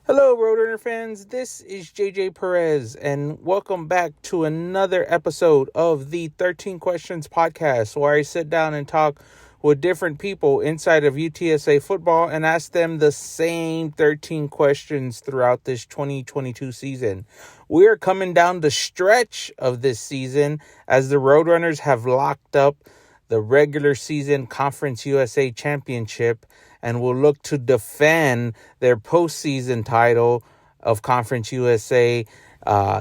Hello, Roadrunner fans. This is JJ Perez, and welcome back to another episode of the 13 Questions podcast, where I sit down and talk with different people inside of UTSA football and ask them the same 13 questions throughout this 2022 season. We are coming down the stretch of this season as the Roadrunners have locked up the regular season Conference USA Championship and will look to defend their postseason title of Conference USA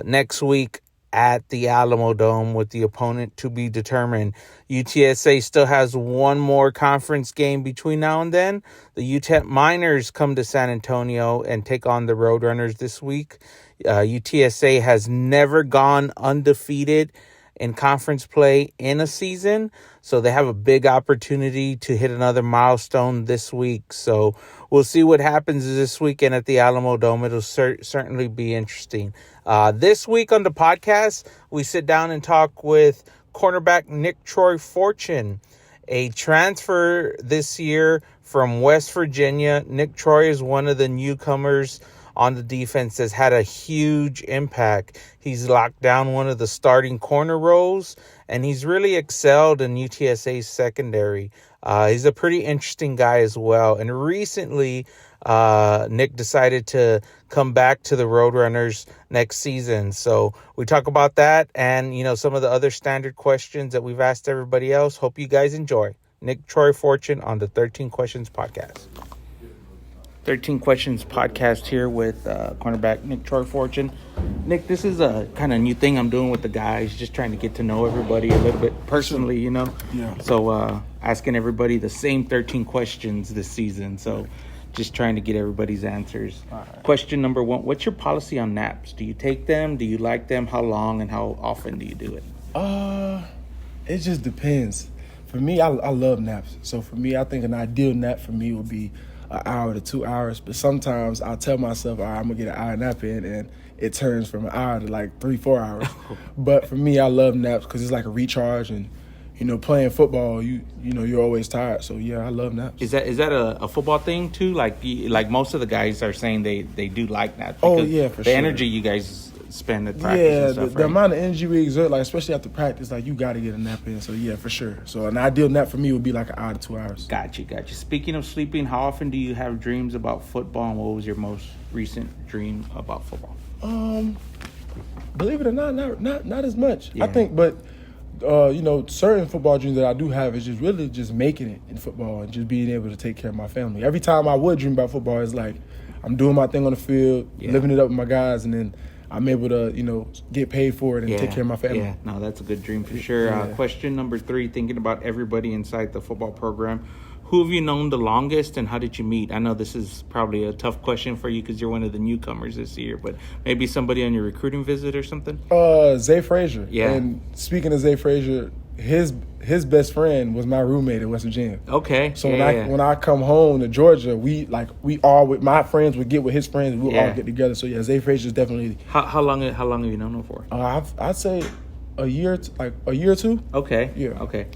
next week at the Alamo Dome, with the opponent to be determined. UTSA still has one more conference game between now and then. The UTEP Miners come to San Antonio and take on the Roadrunners this week. UTSA has never gone undefeated in conference play in a season, so they have a big opportunity to hit another milestone this week. So we'll see what happens this weekend at the Alamo Dome. It'll certainly be interesting. This week on the podcast, we sit down and talk with cornerback Nicktroy Fortune, a transfer this year from West Virginia. Nicktroy is one of the newcomers on the defense that's had a huge impact. He's locked down one of the starting corner roles, and he's really excelled in UTSA's secondary. He's a pretty interesting guy as well. And recently, Nick decided to come back to the Roadrunners next season. So we talk about that and, some of the other standard questions that we've asked everybody else. Hope you guys enjoy. Nicktroy Fortune on the 13 Questions podcast. 13 Questions podcast here with cornerback Nicktroy Fortune. Nick, this is a kind of new thing I'm doing with the guys, just trying to get to know everybody a little bit personally, Yeah. So asking everybody the same 13 questions this season. So just trying to get everybody's answers. All right. Question number 1, what's your policy on naps? Do you take them? Do you like them? How long and how often do you do it? It just depends. For me, I love naps. So for me, I think an ideal nap for me would be an hour to 2 hours. But sometimes I tell myself, all right, I'm going to get an hour nap in, and it turns from an hour to like 3-4 hours. But for me, I love naps because it's like a recharge. And, playing football, you're always tired. So, yeah, I love naps. Is that a football thing, too? Like most of the guys are saying they do like naps. Oh, yeah, for the sure. energy you guys spend at practice Yeah, and stuff, the amount of energy we exert, like especially after practice, like you got to get a nap in. So yeah, for sure. So an ideal nap for me would be like an hour to 2 hours. Got you. Speaking of sleeping, how often do you have dreams about football, and what was your most recent dream about football? Believe it or not as much. Yeah. I think, but certain football dreams that I do have is just really just making it in football and just being able to take care of my family. Every time I would dream about football, it's like I'm doing my thing on the field, living it up with my guys, and then I'm able to, get paid for it and take care of my family. Yeah, no, that's a good dream for sure. Yeah. Question number 3, thinking about everybody inside the football program. Who have you known the longest, and how did you meet? I know this is probably a tough question for you because you're one of the newcomers this year, but maybe somebody on your recruiting visit or something? Zay Frazier. Yeah. And speaking of Zay Frazier, his best friend was my roommate at West Virginia. Okay. So when I come home to Georgia, my friends would get with his friends, and we'll all get together. So yeah, Zay Frazier is definitely. How long have you known him for? I'd say a year or two. Okay. Yeah. Okay.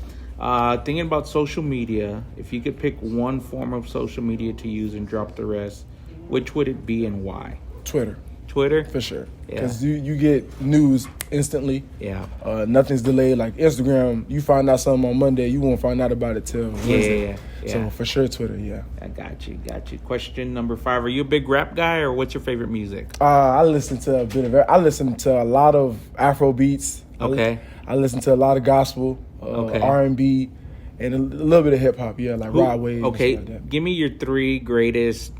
Thinking about social media, if you could pick one form of social media to use and drop the rest, which would it be and why? Twitter. Twitter? For sure. Yeah. Because you get news instantly. Yeah. Nothing's delayed. Like Instagram, you find out something on Monday, you won't find out about it till Wednesday. Yeah. So for sure, Twitter, yeah. I got you. Question number 5, are you a big rap guy, or what's your favorite music? I listen to a bit of it. I listen to a lot of Afro beats. Okay. I listen to a lot of gospel, R&B, and a little bit of hip hop. Yeah, like Rod Wave. Okay, Like that. give me your 3 greatest,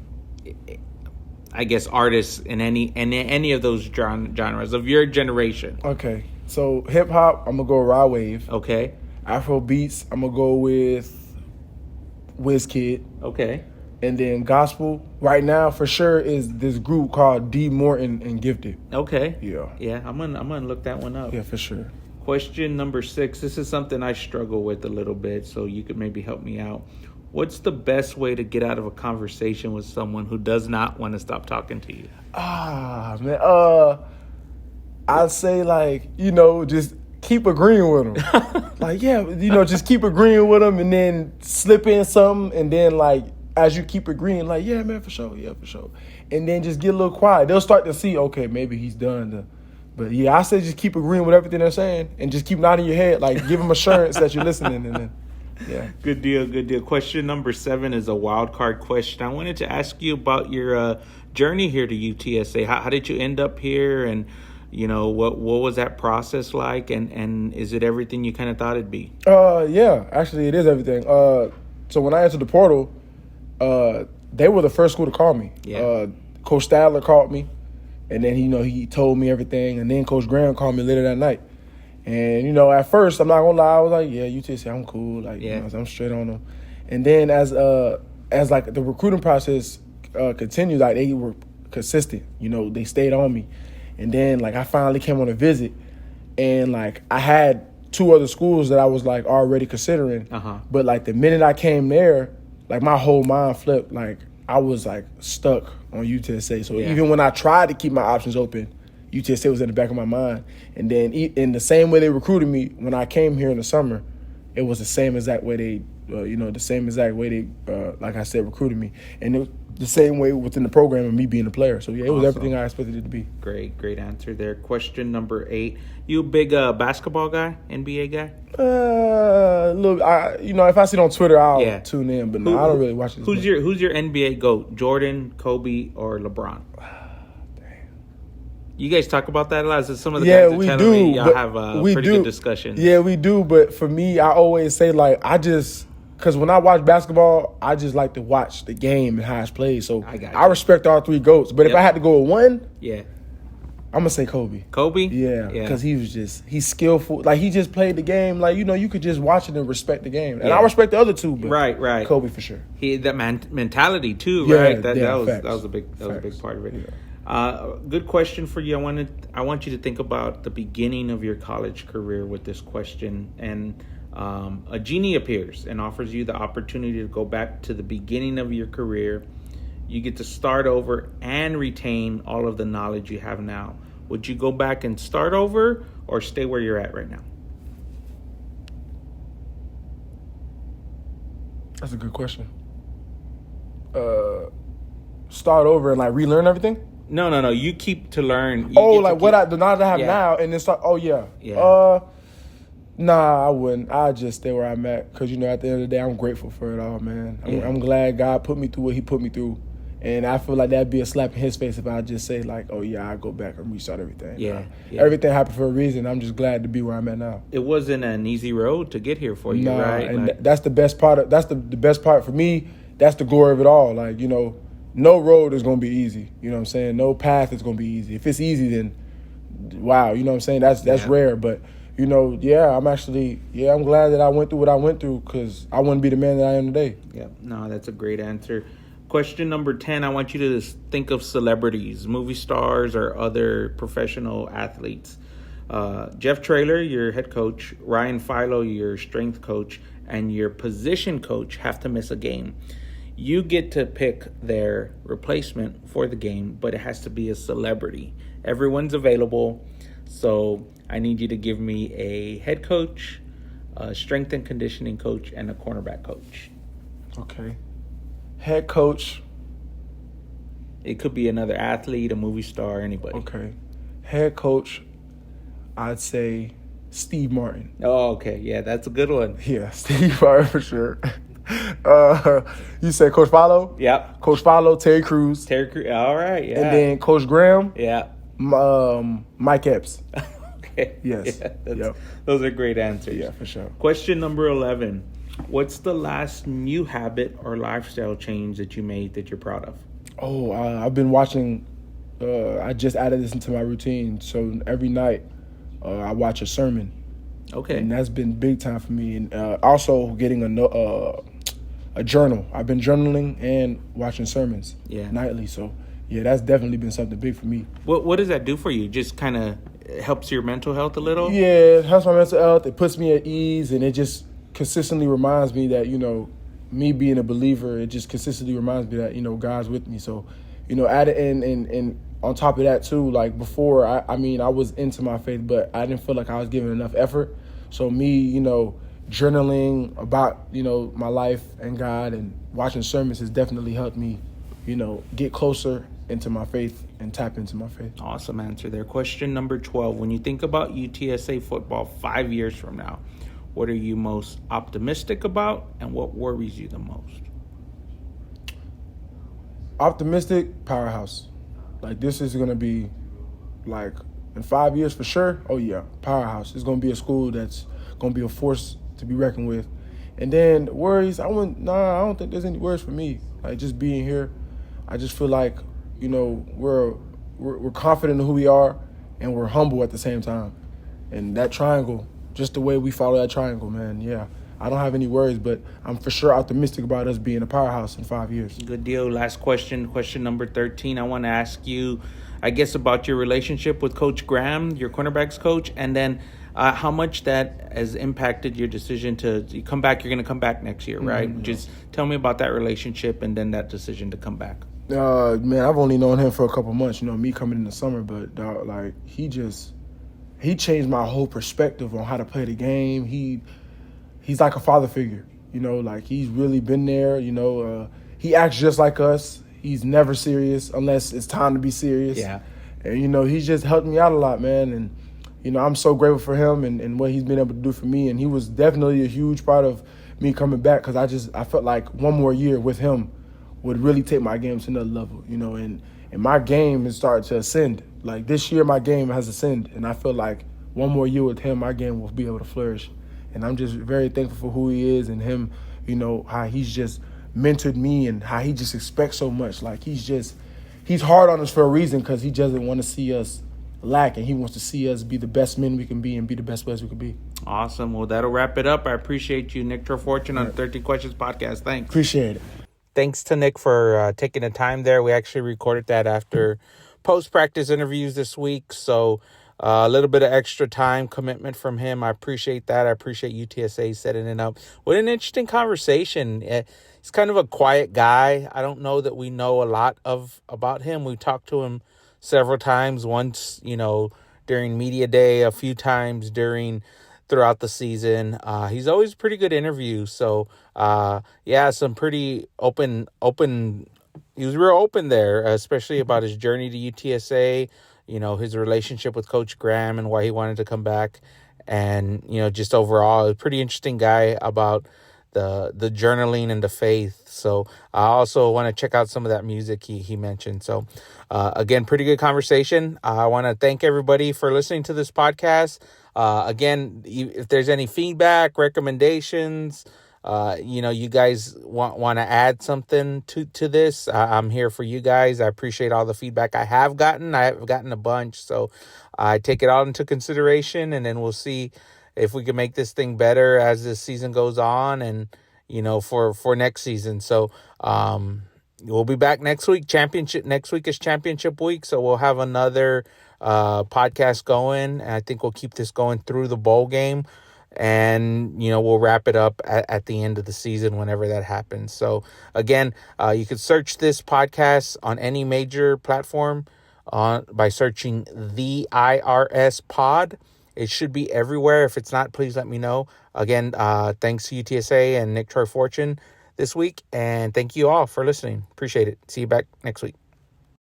I guess, artists in any of those genres of your generation. Okay, so hip hop, I'm gonna go Rod Wave. Okay. Afro beats, I'm gonna go with Wizkid. Okay. And then gospel, right now for sure, is this group called D Morton and Gifted. Okay. Yeah. Yeah, I'm gonna look that one up. Yeah, for sure. Question number 6. This is something I struggle with a little bit, so you could maybe help me out. What's the best way to get out of a conversation with someone who does not want to stop talking to you? Man. I'd say just keep agreeing with them. Just keep agreeing with them, and then slip in something, and then as you keep agreeing, like, yeah, man, for sure, and then just get a little quiet, they'll start to see, okay, maybe he's done. But yeah, I say just keep agreeing with everything they're saying and just keep nodding your head, like give them assurance that you're listening, and then yeah. Good deal. Question number 7 is a wild card question. I wanted to ask you about your journey here to UTSA. How did you end up here, and what was that process like, and is it everything you kind of thought it'd be? Yeah, actually it is everything. So when I entered the portal, they were the first school to call me. Yeah. Coach Stadler called me, and then he told me everything, and then Coach Graham called me later that night. And, at first, I'm not going to lie, I was like, yeah, UTSA, I'm cool. Like, yeah. I'm straight on them. And then as like the recruiting process continued, like they were consistent. They stayed on me. And then, like, I finally came on a visit, and, like, I had 2 other schools that I was, like, already considering. Uh-huh. But, like, the minute I came there, like, my whole mind flipped. Like, I was, like, stuck on UTSA. So even when I tried to keep my options open, UTSA was in the back of my mind. And then in the same way they recruited me when I came here in the summer, it was the same exact way they, like I said, recruited me. And it was the same way within the program and me being a player. So, yeah, it was everything I expected it to be. Great answer there. Question number 8. You a big basketball guy, NBA guy? Look, if I see it on Twitter, I'll tune in. But no, I don't really watch it. Who's your NBA GOAT? Jordan, Kobe, or LeBron? You guys talk about that a lot. So some of the guys are telling me y'all have pretty good discussions. Yeah, we do. But for me, I always say, like, because when I watch basketball, I just like to watch the game and how it's played. So I respect all 3 GOATs. But if I had to go with one, I'm going to say Kobe. Kobe? Yeah, because he's skillful. Like, he just played the game. Like, you could just watch it and respect the game. And I respect the other 2, but right. Kobe for sure. He that mentality too, right? That was a big part of it. Yeah. Good question for you. I want you to think about the beginning of your college career with this question. And a genie appears and offers you the opportunity to go back to the beginning of your career. You get to start over and retain all of the knowledge you have now. Would you go back and start over or stay where you're at right now? That's a good question. Start over and, like, relearn everything? No. You keep to learn. The knowledge I have now, and then start. Oh yeah. Nah, I wouldn't. I'd just stay where I'm at, because at the end of the day, I'm grateful for it all, man. I'm glad God put me through what He put me through, and I feel like that'd be a slap in His face if I just say, like, oh yeah, I go back and restart everything. Everything happened for a reason. I'm just glad to be where I'm at now. It wasn't an easy road to get here for you, right? And that's the best part. That's the best part for me. That's the glory of it all. Like, no road is going to be easy. You know what I'm saying? No path is going to be easy. If it's easy, then wow, you know what I'm saying? That's rare. But, I'm glad that I went through what I went through, because I wouldn't be the man that I am today. Yeah, no, that's a great answer. Question number 10, I want you to think of celebrities, movie stars, or other professional athletes. Jeff Traylor, your head coach, Ryan Philo, your strength coach, and your position coach have to miss a game. You get to pick their replacement for the game, but it has to be a celebrity. Everyone's available, so I need you to give me a head coach, a strength and conditioning coach, and a cornerback coach. Okay. Head coach. It could be another athlete, a movie star, anybody. Okay. Head coach, I'd say Steve Martin. Oh, okay. Yeah, that's a good one. Yeah, Steve Martin for sure. You said Coach Philo? Yeah. Coach Philo, Terry Crews. All right, yeah. And then Coach Graham. Yeah. Mike Epps. Okay. Yes. Yeah, those are great answers. Yeah, for sure. Question number 11. What's the last new habit or lifestyle change that you made that you're proud of? Oh, I've been watching. I just added this into my routine. So every night I watch a sermon. Okay. And that's been big time for me. And also getting a journal. I've been journaling and watching sermons nightly. So, yeah, that's definitely been something big for me. What does that do for you? Just kind of helps your mental health a little? Yeah, it helps my mental health. It puts me at ease, and it just consistently reminds me that, me being a believer, it just consistently reminds me that, God's with me. So, add it and on top of that, too, like before, I was into my faith, but I didn't feel like I was giving enough effort. So me, journaling about, my life and God, and watching sermons has definitely helped me, get closer into my faith and tap into my faith. Awesome answer there. Question number 12. When you think about UTSA football 5 years from now, what are you most optimistic about, and what worries you the most? Optimistic, powerhouse. Like, this is going to be, like, in 5 years for sure. Oh, yeah, powerhouse. It's going to be a school that's going to be a force to be reckoned with. And then worries, I don't think there's any worries for me. Like, just being here, I just feel like, we're confident in who we are, and we're humble at the same time. And that triangle, just the way we follow that triangle, man, yeah. I don't have any worries, but I'm for sure optimistic about us being a powerhouse in 5 years. Good deal. Last question number 13. I want to ask you, I guess, about your relationship with Coach Graham, your cornerbacks coach, and then how much that has impacted your decision to come back. You're going to come back next year, right? Mm-hmm. Just tell me about that relationship and then that decision to come back. Man, I've only known him for a couple months, me coming in the summer, but he changed my whole perspective on how to play the game. He's like a father figure, he's really been there, he acts just like us. He's never serious unless it's time to be serious. Yeah. And, he's just helped me out a lot, man. And, I'm so grateful for him and what he's been able to do for me. And he was definitely a huge part of me coming back, because I felt like one more year with him would really take my game to another level, and my game has started to ascend. Like, this year, my game has ascended, and I feel like one more year with him, my game will be able to flourish. And I'm just very thankful for who he is and him, how he's just mentored me and how he just expects so much. Like, he's hard on us for a reason, because he doesn't want to see us lack, and he wants to see us be the best men we can be and be the best players we can be. Awesome. Well, that'll wrap it up. I appreciate you, Nicktroy Fortune, on the 13 Questions podcast. Thanks. Appreciate it. Thanks to Nick for taking the time there. We actually recorded that after post-practice interviews this week, so a little bit of extra time commitment from him. I appreciate that. I appreciate UTSA setting it up. What an interesting conversation. He's kind of a quiet guy. I don't know that we know a lot about him. We talked to him several times, once, during media day, a few times throughout the season. He's always a pretty good interview. So, some pretty open. He was real open there, especially about his journey to UTSA, his relationship with Coach Graham and why he wanted to come back. And, just overall, a pretty interesting guy about the journaling and the faith. So I also want to check out some of that music he mentioned. So again, pretty good conversation. I want to thank everybody for listening to this podcast. Again, if there's any feedback, recommendations, you guys want to add something to this, I'm here for you guys. I appreciate all the feedback I have gotten. I've gotten a bunch, so I take it all into consideration, and then we'll see if we can make this thing better as this season goes on, and for next season. So we'll be back next week. Next week is championship week, so we'll have another podcast going. And I think we'll keep this going through the bowl game, and we'll wrap it up at the end of the season whenever that happens. So again, you could search this podcast on any major platform by searching the IRS Pod. It should be everywhere. If it's not, please let me know. Again, thanks to UTSA and Nicktroy Fortune this week, and thank you all for listening. Appreciate it. See you back next week.